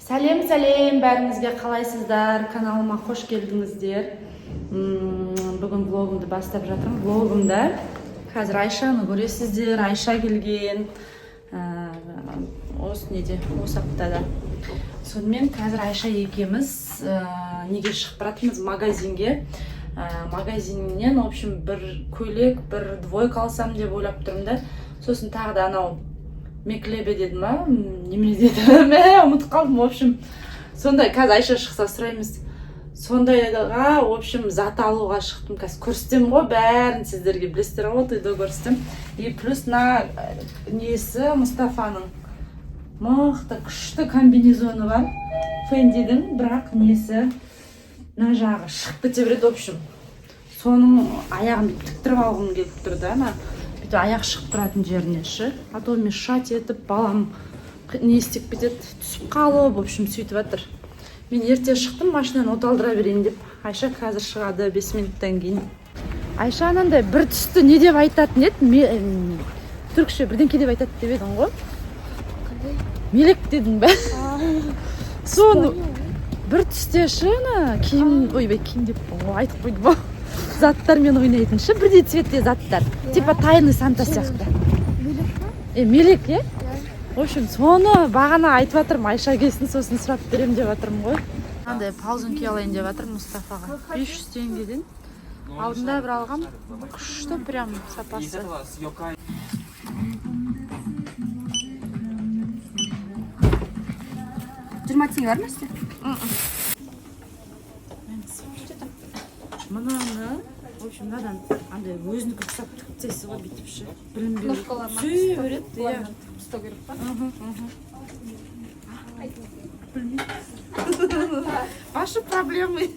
Сәлем, бәріңізге қалайсыздар? Каналыма қош келдіңіздер. Бүгін влогымды бастап жатырмын. Влогымда қазір Айшаны көресіздер. Айша келген. Осы аптада. Сонымен қазір Айша екеуміз неге шығып баратырмыз? Магазинге. Магазиннен, в общем, бір көйлек, бір двойка алсам деп ойлап тұрмын да. Сосын тағы да анау Меклебе деді ма? Неме деді? Ұмытып қалдым, в общем. Сондай, қазір Айша шықса сұраймыз. Сондайға, в общем, зат алуға шықтым. Қазір көрсетем ғой, бәрін сіздерге білесіздер ғой, тойда көрсетем. И плюс на несі Мұстафаның мықты күшті комбинезоны бар. Фендидің, бірақ несі на жағы шығып кете береді, в общем. Соның аяғын тіктіріп алғым келіп тұрды, бүйтіп аяқ шығып тұратын жеріне ше. А то мешать етіп, балам не істеп кетеді, түсіп қалып, в общем, сөйтіп жатыр. Мен ерте шықтым, машинаны оталдыра берейін деп. Айша қазір шығады 5 минуттан кейін. Айша анандай бір түсті не деп айтатын еді? Түркше бірдеңке деп айтады деп едің ғой? Мелек дедің бе? Соны бір түсте шына киім, ойбай киім деп айтып қойды ба? Заттармен ойнайтын ше, бірдей цветте заттар. Типа тайный Санта сияқты. Мелек, е? В общем, соны бағана айтып жатырмын, Айша келсін, сосын сұрап берем деп жатырмын ғой. Андай паузынки алайын деп жатырмын Мұстафаға. 500 теңгеден. Алдында бір алғам, күшті прям сапасы. Жиырма теңге бар ма сізде? Мынаны, в общем, надан андай өзінікі қысап тіктесі ғой бүйтіп ше. Білінбей. Сүй береді, иә. Ұстау керек па? Ваши проблемы.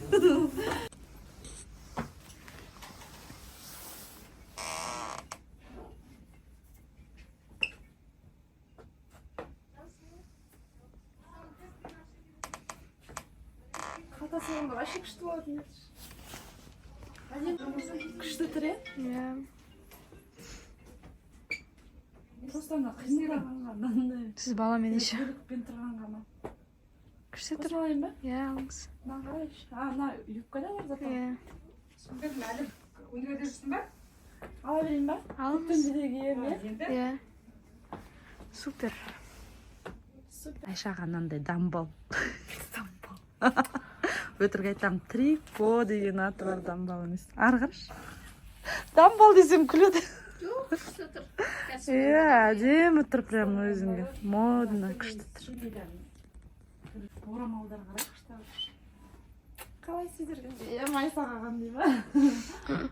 Қалтасының вообще күшті болады. Күшті тұр, е? Иә. Просто ана қимылдағанға мынандай. Сіз баламен еше. Көлікпен тұрғанға ма? Күшті тұр. Алайын ба? Иә, алыңыз. Мына қарайшы. Ана юбкада бар зат. Иә. Универде жүрсің ба? Ала берейін ба? Алыңыз. Иә. Супер. Айшаға мынандай дамбал. Өтірік айтам, трико деген аты бар, дамбал емес. Ары қарашы. Дамбал десем күледі. Жоқ, күшті тұр. Иә, әдемі тұр прям өзіңге. Модно, күшті тұр. Орамалдар қарақшы. Қалай сіздерге? Майсаға қандай ба?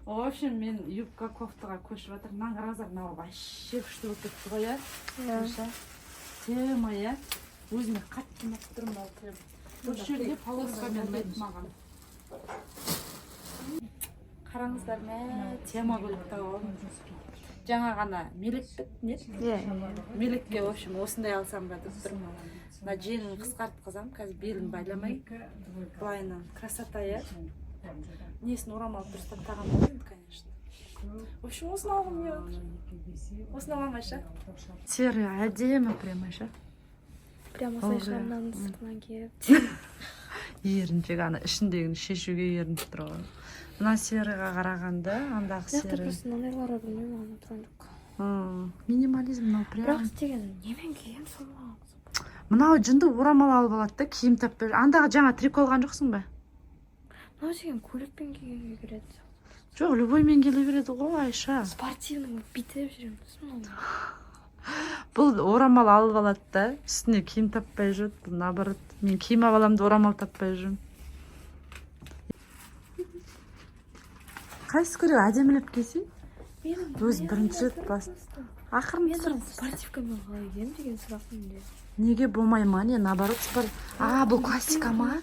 В общем, мен юбка кофтаға көшіп жатыр. Мынаны қараңыздар, мынау вообще күшті болып кетті ғой, иә? Тема, иә? Өзіме қатты ұнап тұр мынау прям. Осы жерде полоскамен ұнайды маған. Қараңыздар, тема болып тауып. Жаңа ғана мелек бітті, не? Мелекке, в общем, осындай алсам ба деп тұрмын. Мына желін қысқартқызам, қазір белін байламай. Былайынан красота, е? Несін орамал дұрыстап тағам болайын, конечно. В общем, осыны алғым келіп. Осыны алам, Айша. Серый әдемі прям, Айша. Прям осылайша мынаның сыртынан келіп. Ерінчек, ана ішіндегіні шешуге ерініп тұр ғой. Мына серыға қарағанда, андағы серы. Яқты просто мынайлары білмеймін, ана тұрған жоқ. Минимализм мынау прям. Бірақ істеген немен кием соны. Мынау жынды орамал алып алады да, киім таппай. Андағы жаңа трико алған жоқсың ба? Мынау деген көлікпен кигенге келеді. Жоқ, любоймен келе береді ғой, Айша. Спортивный бүйтіп жүремін. Бұл орамал алып алады да, үстіне киім таппай жүрді. Бұл наоборот, мен киім аламды орамал таппай жүрмін. Қайсы көрек әдемілеп келсең? Өз бірінші рет бас. Ақырын түсіріп. Спортивкамен қалай кием деген сұрақ менде. Неге болмай ма? Не, наоборот спорт. Бұл классика ма?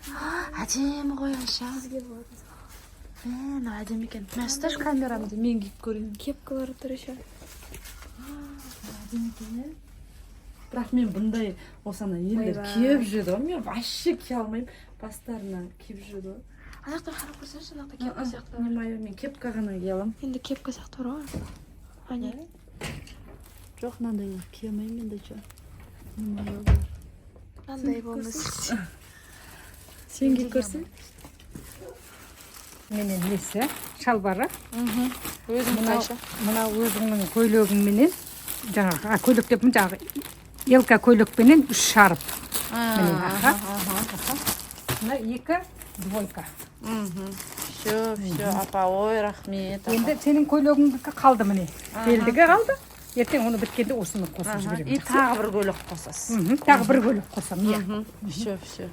Әдемі ғой, Айша. Сізге болатын сұрақ. Мына әдемі екен. Мен ұсташы камерамды, мен киіп көрейін. Кепкалары тұр еше. Әдемі екен, е? Бірақ мен бұндай осаны елдер киіп жүреді ғой. Мен вообще кие алмайым. Бастарына киіп жүреді ғой. Аяқтар қарап көрсеңші, анақта кепка сияқты. Не майы, мен кепка ғана кие аламын. Енді кепка сияқты бар ғой. Ане. Жоқ, мынандай кие алмаймын енді че. Не майы бар. Qanday bo'lmasa. Sen kiyib ko'rsang. Менен несі, шалбары. Өзің қайша. Мына өзіңнің көйлегіңменен, жаңағы көйлек деп жаңағы елка көйлекпенен 3 шарып. Мына 2 двойка. Все, апа, ой, рахмет. Енді сенің көйлегіңдікі қалды міне. Белдігі қалды. Ертең оны біткенде осыны қосып И жіберемін. тағы бір көйлек қосасыз. Тағы бір көйлек қосам, иә. Все.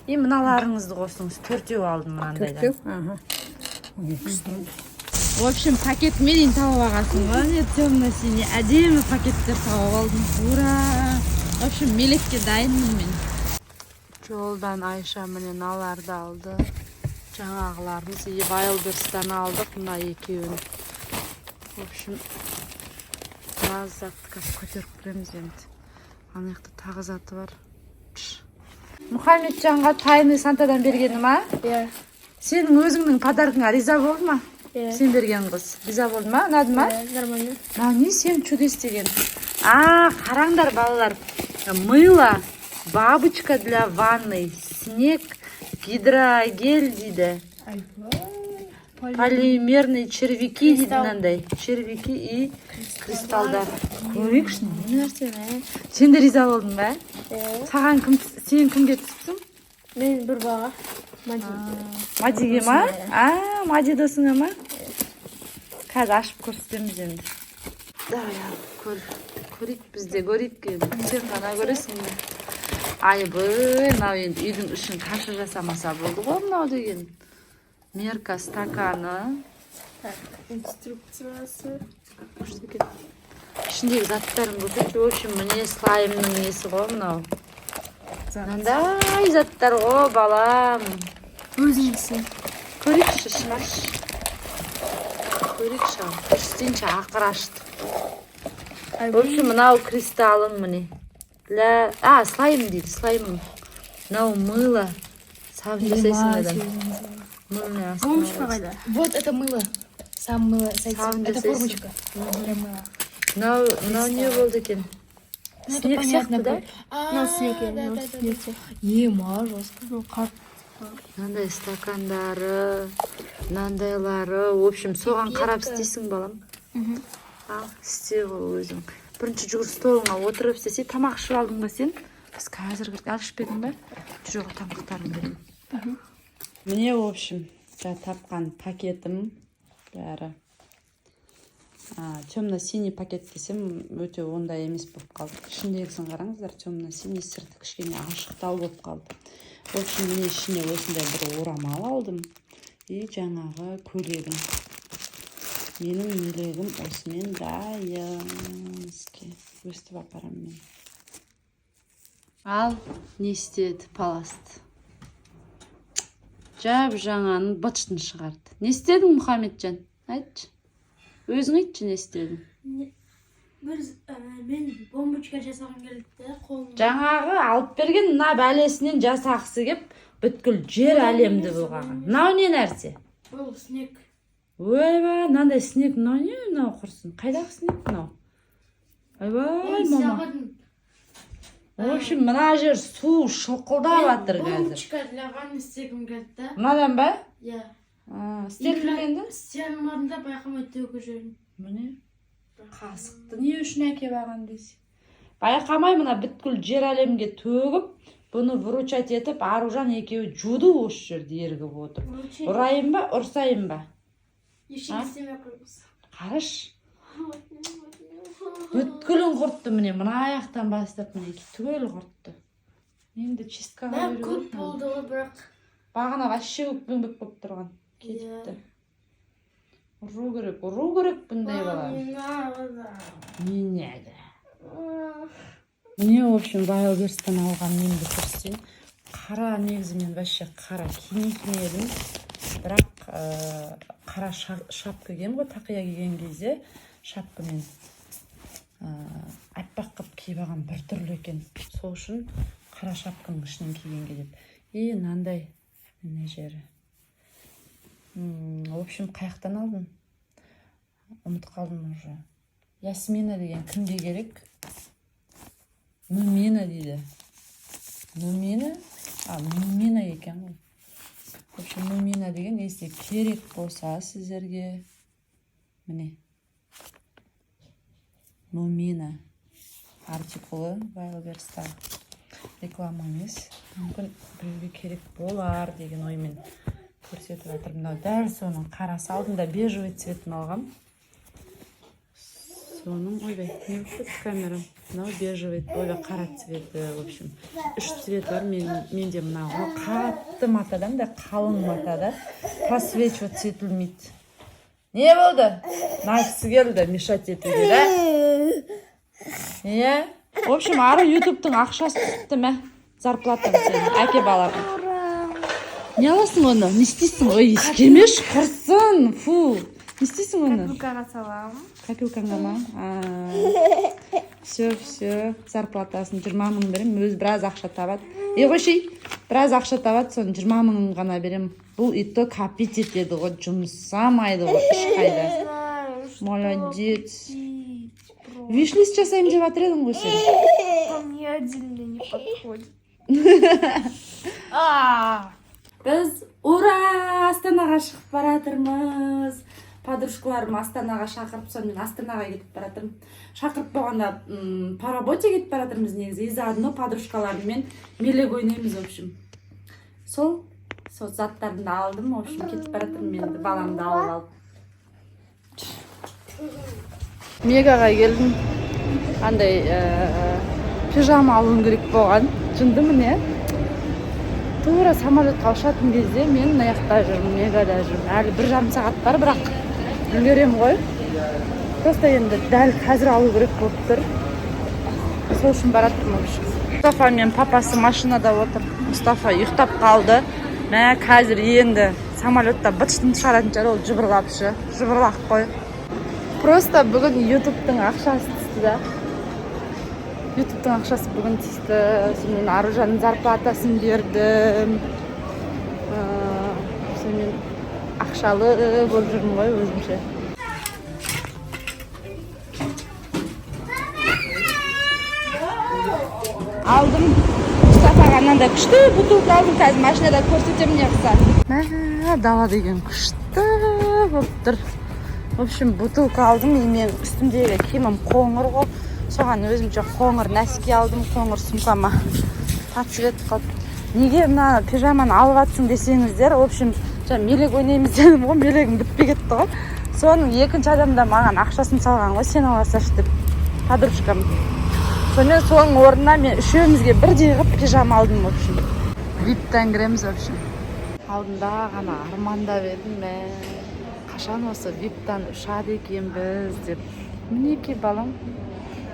И мыналарыңызды қостыңыз. 4-еу алдым мынандайдан. В общем, пакет менен тауып алғансың ба? Не темно-синий, әдемі пакеттер тауып алдым. Ура! В общем, мелекке дайынмын мен. Жолдан Айша міне наларды алды. Жаңағыларымыз Wildberries'тан алдық, мына екеуін. В общем, біраз затты қазір көтеріп кіреміз енді. Ана жақта тағы заты бар. Мұхаммеджанға тайный Сантадан бергені ма? Иә. Сенің өзіңнің подаркыңа риза болды ма? Иә. Сен берген қыз. Риза болды ма? Ұнады ма? Нормально. Не сен чудес деген. Қараңдар балалар. Мыло, бабочка для ванной, снег, гидрогель дейді. Полимерные червяки дейді мынандай. Червяки и кристалдар. Көрейікші, не нәрсе? Сен де риза болдың ба? Саған сен кімге түсіпсің? Мен бір баға. Мадиге ма? Мади досыңа ма? Қазір ашып көрсетеміз енді. Көрейік бізде, көрейік. Сен ғана көресің бе? Айбай, мынау енді үйдің ішін қашы жасамаса болды ғой мынау деген. Мерка стаканы. Инструкциясы. Ішіндегі заттарын көрсетші. В общем, міне слаймның несі ғой мынау. Мынандай заттар ғой балам. Өзіңсің. Көрейікші, шаш. Көрейікші. Үстенші ақыр ашты. В общем, мынау кристаллың міне. Слайм дейді, слаймың. Мынау мыло. Сабын жасайсың адам. Формочка қайда? Вот это мыло. Сам мыло. Это формочка. Мынау не болды екен? Снег сияқты, да? Ема, жестко. Қарт. Мынандай стакандары, мынандайлары. В общем, соған қарап істейсің балам. Істе ғой өзің. Бірінші жүгір столыңа отырып істесе, тамақ ішіп алдың ба сен? Біз қазір алып бедің ба? Жүруға тамақтарын беремін. Міне, в общем, тапқан пакетім бәрі. Темно-синий пакет десем, өте ондай емес болып қалды. Ішіндегісін қараңыздар, темно-синий сырты кішкене ашықтау болып қалды. В общем, міне ішіне осындай бір орамал алдым. И жаңағы көйлегім. Менің мелегім осымен дайын. Өстіп апарам мен. Ал, не істеді паласт? Жап жаңаның бытшын шығарды. Не істедің, Мұхаммеджан? Айтшы. Өзің айтшы, не істедің? Мен бомбочка жасағым келді қолымда. Жаңағы алып берген мына бәлесінен жасақсы кеп, бүткіл жер әлемді болғаған. Мынау не нәрсе? Бұл снег. Ойбай, мынандай снег, мынау не мынау құрсын? Қайдағы снег мынау? Ойбай, мама. В общем, мына жер су шоқылдап жатыр қазір. Бомбочка для ванны істегім келді. Мынадан ба? Иә. Істелмегенді? Істелмадым да байқамай төгіп жүрмін. Міне, қасықты не үшін әкеп алған дейсің? Байқамай мына бүткіл жер әлемге төгіп, бұны выручать етіп, Аружан екеуі жуды осы жерде ерігіп отыр. Ұрайын ба, ұрсайын ба? Ештеңе істемей қоймыз. Қараш. Бүткілін құртты міне, мына аяқтан бастап міне, түгел құртты. Енді чисткаға беру. Көп болды ғой, бірақ Бағана вообще өкпеңбек болып тұрған. Кетіпті. Ұру керек бұндай бала. Менеді. Міне, в общем, Wildberries'тан алған менді көрсем. Қара негізімен вообще қара киінетін едім. Бірақ қара шапка киген ғой, тақия киген кезде шапкамен аппақ қып киіп алған бір түрлі екен. Сол үшін қара шапканың ішінен киген келеді. И мынандай мына жері. В общем, қаяқтан алдым? Ұмытып қалдым уже. Ясмина деген кімге керек? Мумина дейді. Нумина? Нумина екен ғой. В общем, нумина деген если керек болса сіздерге. Міне. Нумина. Артикулы Вайлберста. Реклама емес. Мүмкін біреуге керек болар деген оймен көрсетіп жатырмын. Мынау дәл соның қарасы алдында бежевый цветін алғам. Соның ойбай, не өтті камера? Мынау бежевый, ойбай қара цветі, в общем. 3 цвет бар, менде мынау. Қатты матадан да, қалың матада. Просвечивать етілмейді. Не болды? Найсысы келді, мешать етуге, да? Иә? В общем, ары ютубтың ақшасы түсті ме? Зарплата сенің, әке баланың. Не аласың оны? Не істейсің? Ой, іскемеш, құрсын, фу. Не істейсің оны? Копилкаға салам. Копилкаңа ма? Все, зарплатасын 20 мың берем, өз біраз ақша табады. Қойшай, біраз ақша табады, соны 20 мың ғана берем. Бұл и то копить етеді ғой, жұмсамайды ғой, ешқайда. Молодец. Вишлист жасаймын деп жатыр едің ғой сен. Мне отдельно не подходит. Біз ура Астанаға шығып баратырмыз. Подружкаларым Астанаға шақырып, сонымен Астанаға кетіп баратырмын. Шақырып болғанда по работе кетіп баратырмыз негізі. И заодно подружкаларыммен мелек ойнаймыз, в общем. Сол заттарымды алдым, в общем, кетіп баратырмын, енді баламды алып алып. Мегаға келдім. Андай пижама алуым керек болған. Жынды міне. Тура самолетқа ұшатын кезде мен мына жақта жүрмін, Мегада жүрмін. Әлі 1,5 сағат бар, бірақ үлгерем ғой. Просто енді дәл қазір алу керек болып тұр. Сол үшін баратырмын. Мұстафа мен папасы машинада отыр. Мұстафа ұйықтап қалды. Мә қазір енді самолетта бытшын шығаратын шығар, ол жыбырлапшы. Жыбырлақ қой. Просто бүгін ютубтың ақшасы түсті да. Ютубтың ақшасы бүгін түсті. Сонымен Аружанның зарплатасын бердім. Сонымен ақшалы болып жүрмін ғой өзімше. Алдым. Мұстафаға анандай күшті бутылка алдым. Қазір машинада көрсетемін не қылса. Дала деген күшті болып тұр. В общем, бутылка алдым, и мен үстімдегі киімім қоңыр ғой. Соған өзімше қоңыр нәски алдым, қоңыр сумкама тапсыр етіп қалып. Неге мына пижаманы алып атсың десеңіздер, в общем, мелек ойнаймыз дедім ғой, мелегім бітпей кетті ғой. Соның екінші адамда маған ақшасын салған ғой, сен аласаш деп, подружкам. Сонымен соның орнына мен үшеумізге бірдей қып пижама алдым, в общем. Виптен кіреміз, в общем. Алдында ғана армандап едім, қашан осы виптан ұшады екенбіз деп. Мінеки балам,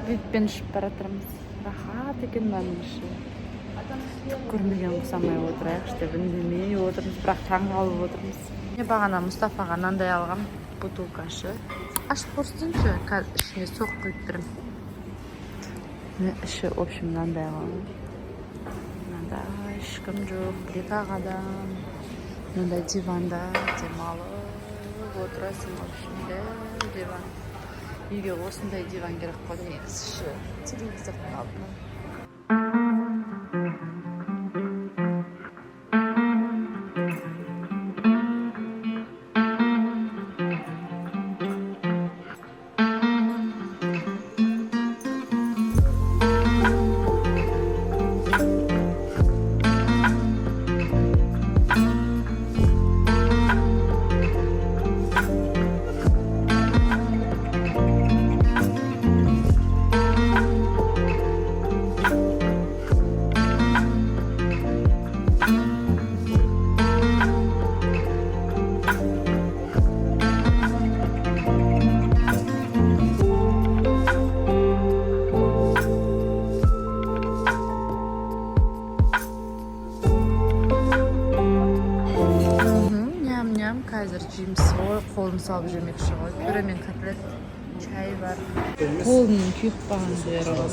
виппен ұшып баратырмыз. Рахат екен мынаның іші. Түк көрмеген ұқсамай отырайықшы деп үндемей отырмыз, бірақ таң қалып отырмыз. Мен бағана Мұстафаға мынандай алғам, бутылкашы. Ашып көрсеңші, қазір ішіне соқ құйып тұрмын. Іші, в общем, мынандай алғам. Мынандай ешкім жоқ, бір-ақ адам. Мынандай диванда демалып отырасың, в общем, диван. Үйге осындай диван керек қой, негізі телевизордың алдына. Қазір жейміз ғой, қолын салып жүрмекші ғой. Пюре мен котлет, чай бар. Қолының күйіп баған жері ғой.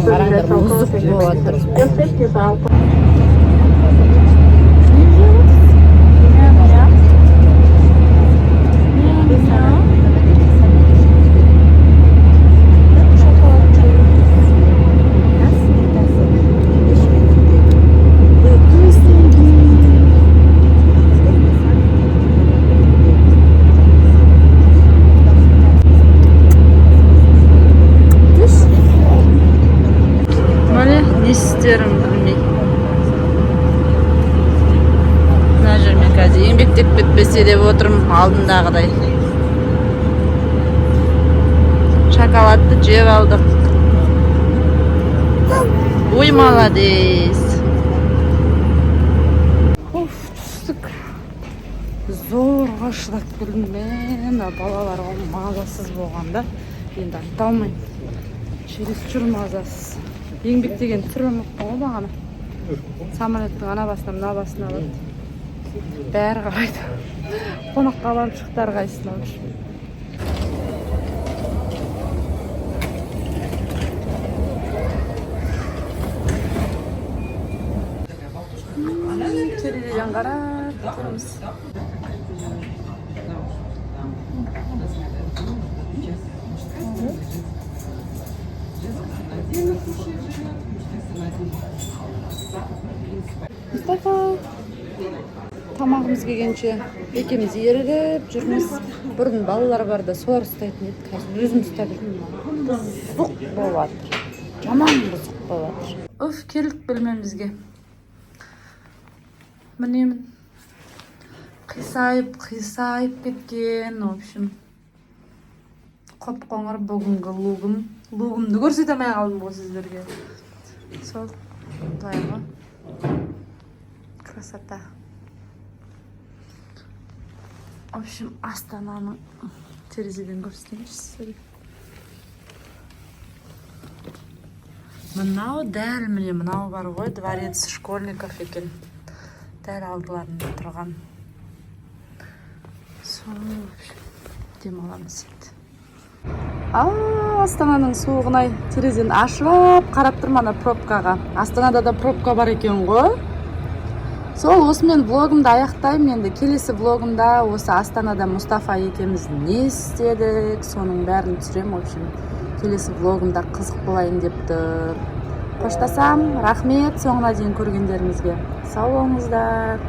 Қараңдар, мұздық болып отыр. алдындағыдай. Шоколадты жеп алдық. Ой, молодец. Түстік. Зорға шыдап келдім мен. Балаларға мазасыз болғанда. Енді айта алмайын. Чересчур мазасыз. Еңбек деген түрі ғой бағана. Самолеттің ана басына, мына басына алады. Бәрі қарайды. Қонаққа барып шықтар қайсына өш. Терезеден қарап тұрмыз. Мұстафа, тамағымыз келгенше екеуміз ерігіп жүрміз. Бұрын балалар барда солар ұстайтын еді, қазір өзім ұстап жүрмін. Бұзық болып жатыр. Жаман бұзық болып жатыр. Өф, келдік бөлмемізге. Мінемін. Қисайып кеткен, в общем. Қоп-қоңыр бүгінгі лугым. Лугымды көрсетемей қалдым ғой сіздерге. Сол, дайымы. Красота. В общем, Астананың терезеден көрсетейінші сіздерге. Мынау дәл міне, мынау бар ғой, дворец школьников екен. Дәл алдыларында тұрған. Сол, демаламыз енді. Астананың суығынай терезен ашып, қарап тұрмана пробкаға. Астанада да пробка бар екен ғой. Сол, осымен влогымды аяқтаймын енді. Келесі влогымда осы Астанада Мұстафа екеміз не істедік, соның бәрін түсірем. В общем, келесі влогымда қызық болайын деп тұр. Қоштасам, рахмет соңына дейін көргендеріңізге. Сау болыңыздар.